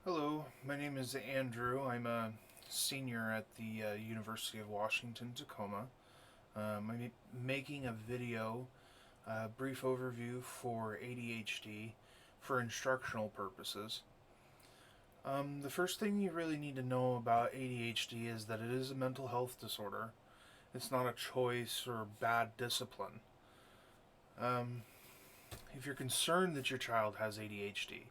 Hello, my name is Andrew. I'm a senior at the University of Washington, Tacoma. I'm making a video, brief overview for ADHD for instructional purposes. The first thing you really need to know about ADHD is that it is a mental health disorder. It's not a choice or bad discipline. Um, if you're concerned that your child has ADHD,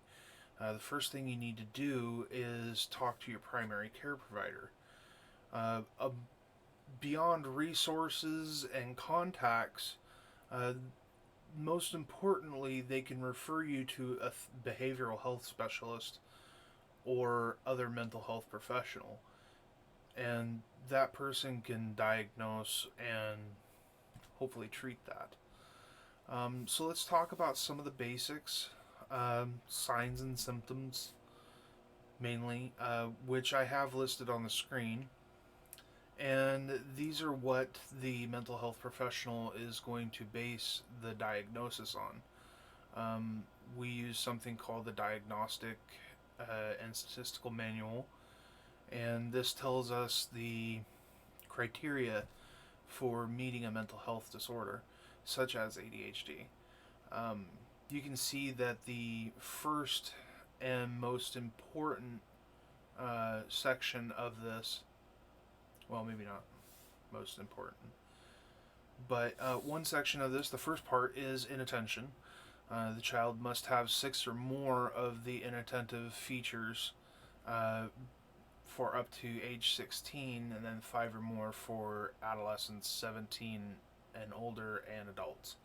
the first thing you need to do is talk to your primary care provider. Uh, uh, Beyond resources and contacts, uh, most importantly, they can refer you to a behavioral health specialist or other mental health professional, and that person can diagnose and hopefully treat that. So let's talk about some of the basics, signs and symptoms mainly, which I have listed on the screen. And these are what the mental health professional is going to base the diagnosis on. We use something called the Diagnostic and Statistical Manual, and this tells us the criteria for meeting a mental health disorder, such as ADHD. Um, you can see that the first and most important section of this, well, maybe not most important, but one section of this, the first part, is inattention. The child must have six or more of the inattentive features uh, for up to age 16, and then five or more for adolescents 17 and older and adults.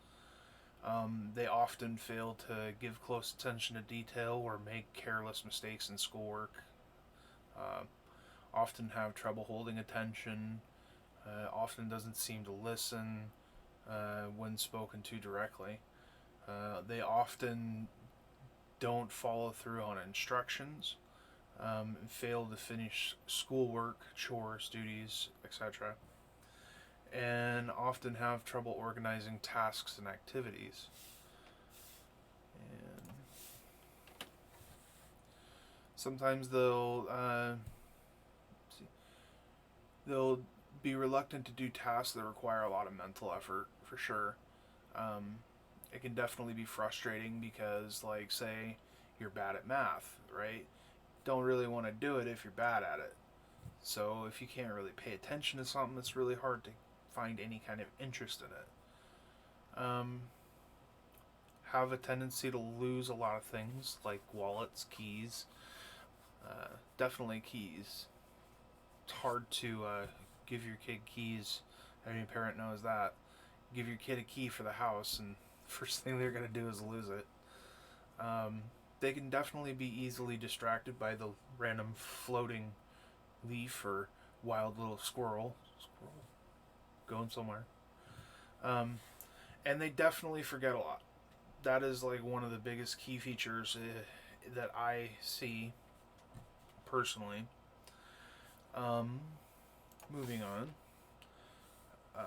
They often fail to give close attention to detail or make careless mistakes in schoolwork. Uh, Often have trouble holding attention. Often doesn't seem to listen when spoken to directly. They often don't follow through on instructions, and fail to finish schoolwork, chores, duties, etc., and often have trouble organizing tasks and activities. And sometimes they'll be reluctant to do tasks that require a lot of mental effort, for sure. Um, it can definitely be frustrating because, like, say you're bad at math, right? Don't really want to do it if you're bad at it. So if you can't really pay attention to something, it's really hard to find any kind of interest in it. Um, have a tendency to lose a lot of things like wallets, keys, definitely keys. It's hard to give your kid keys. Every parent knows that. Give your kid a key for the house, and first thing they're going to do is lose it. Um, they can definitely be easily distracted by the random floating leaf or wild little squirrel going somewhere. Um, and they definitely forget a lot. That is like one of the biggest key features that I see personally. Um, Moving on. Uh,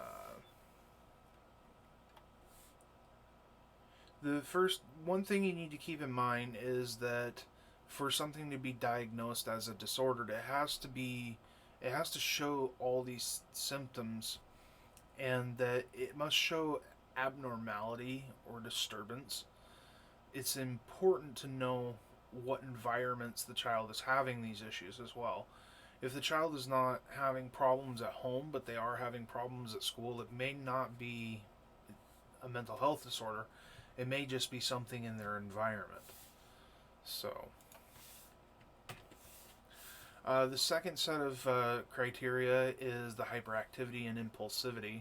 the first one thing you need to keep in mind is that for something to be diagnosed as a disorder, it has to show all these symptoms, and that it must show abnormality or disturbance. It's important to know what environments the child is having these issues as well. If the child is not having problems at home, but they are having problems at school, it may not be a mental health disorder. It may just be something in their environment. So, the second set of criteria is the hyperactivity and impulsivity.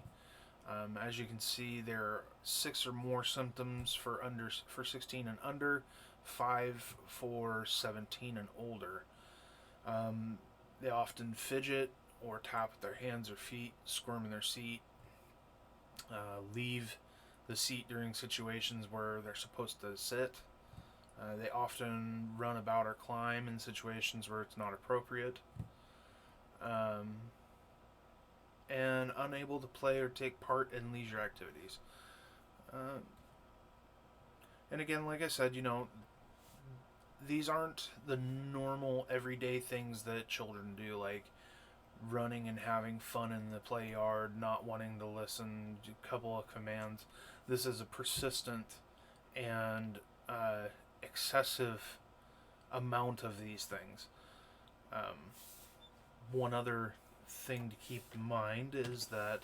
As you can see, there are six or more symptoms for 16 and under, five for 17 and older. They often fidget or tap with their hands or feet, squirm in their seat, leave the seat during situations where they're supposed to sit. They often run about or climb in situations where it's not appropriate. Um, and unable to play or take part in leisure activities. Uh, and again, like I said, these aren't the normal everyday things that children do, like running and having fun in the play yard, not wanting to listen, a couple of commands. This is a persistent and excessive amount of these things. Um, One other thing to keep in mind is that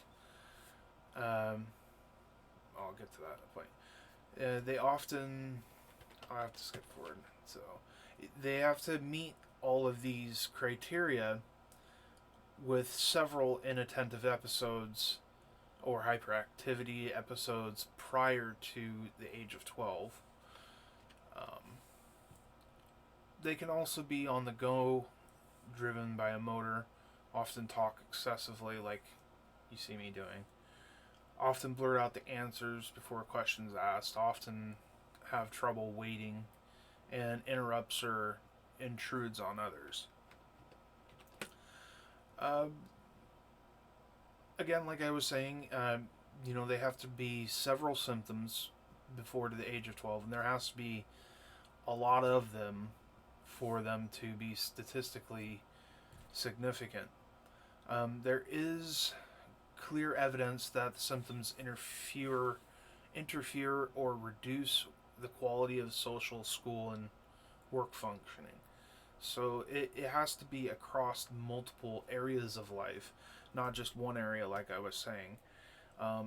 I'll get to that point. They often, I'll have to skip forward. So they have to meet all of these criteria with several inattentive episodes or hyperactivity episodes prior to the age of 12. Um, they can also be on the go, driven by a motor, often talk excessively, like you see me doing, often blurt out the answers before questions asked, often have trouble waiting, and interrupts or intrudes on others. Uh, Again, like I was saying, they have to be several symptoms before to the age of 12, and there has to be a lot of them for them to be statistically significant. There is clear evidence that the symptoms interfere or reduce the quality of social, school, and work functioning. So it has to be across multiple areas of life, not just one area, like I was saying.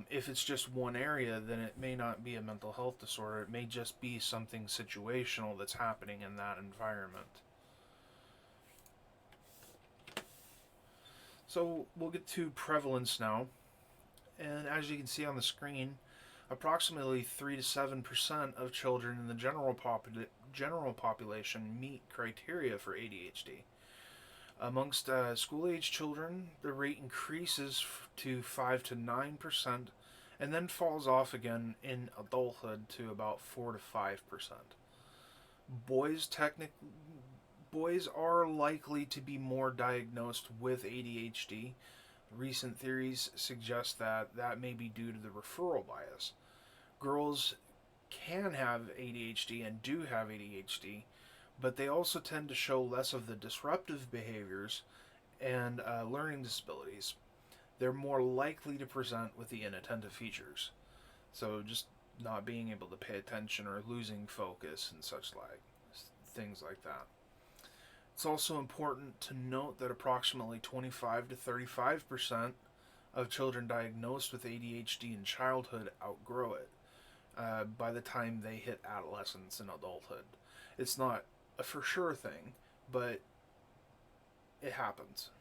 If it's just one area, then it may not be a mental health disorder. It may just be something situational that's happening in that environment. So we'll get to prevalence now. And as you can see on the screen, approximately 3 to 7% of children in the general population meet criteria for ADHD. Amongst school-age children, the rate increases to 5 to 9% and then falls off again in adulthood to about 4 to 5%. Boys boys are likely to be more diagnosed with ADHD. Recent theories suggest that may be due to the referral bias. Girls can have ADHD and do have ADHD, but they also tend to show less of the disruptive behaviors and learning disabilities. They're more likely to present with the inattentive features. So just not being able to pay attention or losing focus and such like things like that. It's also important to note that approximately 25 to 35% of children diagnosed with ADHD in childhood outgrow it by the time they hit adolescence and adulthood. It's not a for sure thing, but it happens.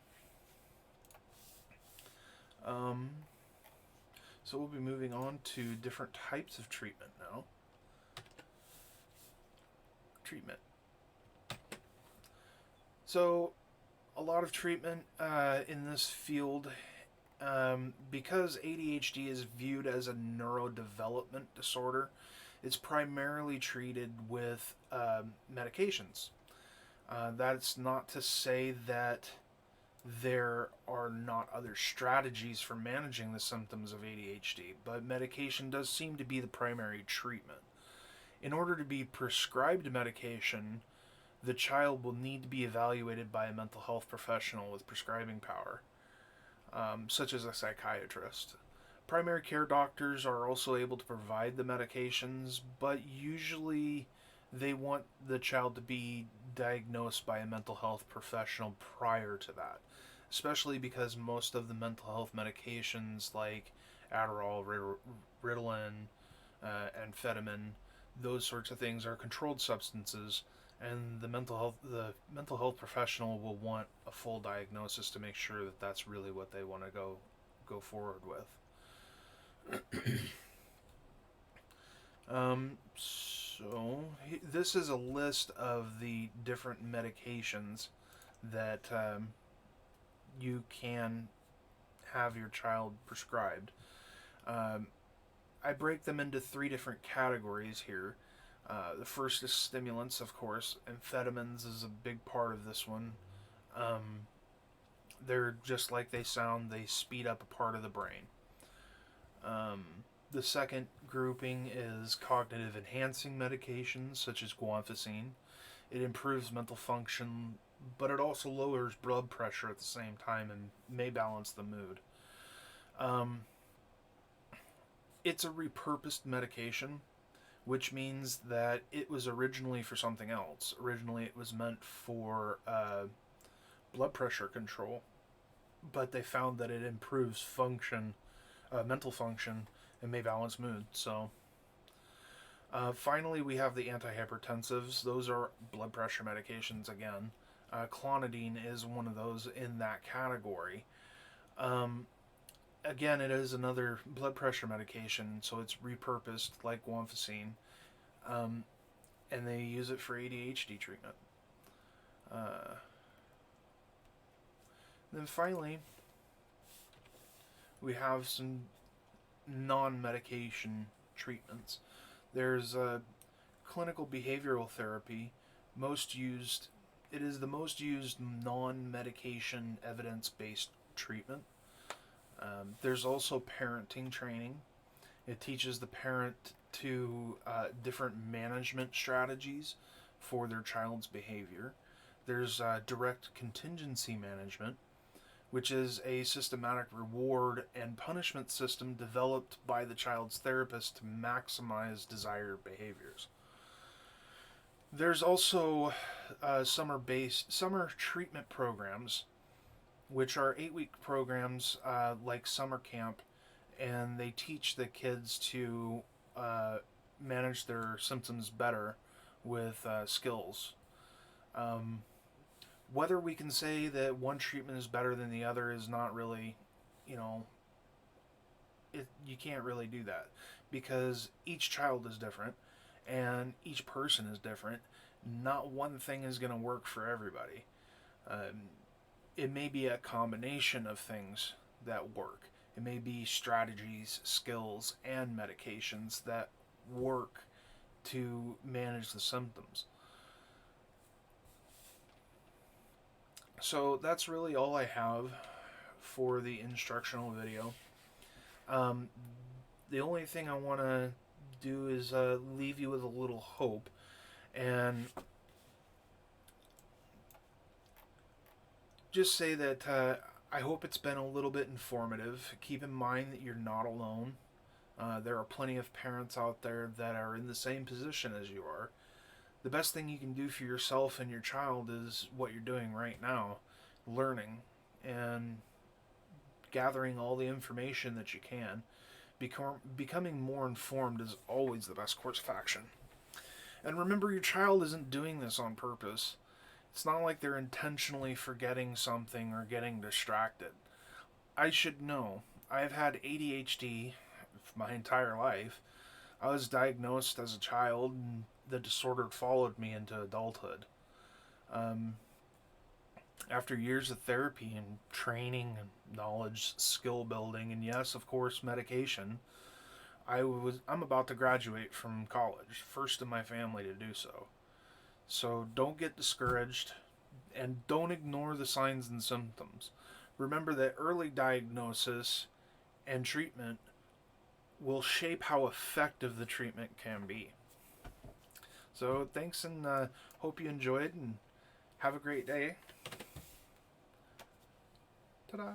So we'll be moving on to different types of treatment now. Treatment. So, a lot of treatment in this field, because ADHD is viewed as a neurodevelopment disorder, it's primarily treated with medications. That's not to say that there are not other strategies for managing the symptoms of ADHD, but medication does seem to be the primary treatment. In order to be prescribed medication, the child will need to be evaluated by a mental health professional with prescribing power, such as a psychiatrist. Primary care doctors are also able to provide the medications, but usually they want the child to be diagnosed by a mental health professional prior to that, especially because most of the mental health medications like Adderall, Ritalin, amphetamine, those sorts of things are controlled substances, and the mental health professional will want a full diagnosis to make sure that that's really what they want to go forward with. So this is a list of the different medications that you can have your child prescribed. I break them into 3 different categories here. The first is stimulants, of course. Amphetamines is a big part of this one. They're just like they sound, they speed up a part of the brain. The second grouping is cognitive enhancing medications, such as guanfacine. it improves mental function, but it also lowers blood pressure at the same time and may balance the mood. It's a repurposed medication, which means that it was originally for something else. Originally, it was meant for blood pressure control, but they found that it improves function, mental function, and may balance mood. So, finally, we have the antihypertensives. Those are blood pressure medications again. Clonidine is one of those in that category. Again, it is another blood pressure medication, so it's repurposed like guanfacine, and they use it for ADHD treatment. Then finally, we have some non-medication treatments. There's clinical behavioral therapy, most used. It is the most used non-medication evidence-based treatment. There's also parenting training. It teaches the parent to different management strategies for their child's behavior. There's direct contingency management, which is a systematic reward and punishment system developed by the child's therapist to maximize desired behaviors. There's also summer treatment programs, which are 8-week programs like summer camp, and they teach the kids to manage their symptoms better with skills. Whether we can say that one treatment is better than the other is not really, you can't really do that, because each child is different and each person is different. Not one thing is going to work for everybody. It may be a combination of things that work. It may be strategies, skills, and medications that work to manage the symptoms. So that's really all I have for the instructional video. The only thing I want to do is leave you with a little hope, and just say that I hope it's been a little bit informative. Keep in mind that you're not alone. There are plenty of parents out there that are in the same position as you are. The best thing you can do for yourself and your child is what you're doing right now, learning and gathering all the information that you can. Becoming more informed is always the best course of action. And remember, your child isn't doing this on purpose. It's not like they're intentionally forgetting something or getting distracted. I should know. I've had ADHD my entire life. I was diagnosed as a child, and the disorder followed me into adulthood. After years of therapy and training and knowledge, skill building, and yes, of course, medication, I'm about to graduate from college, first in my family to do so. So don't get discouraged, and don't ignore the signs and symptoms. Remember that early diagnosis and treatment will shape how effective the treatment can be. So thanks, and hope you enjoyed, and have a great day. Ta-da!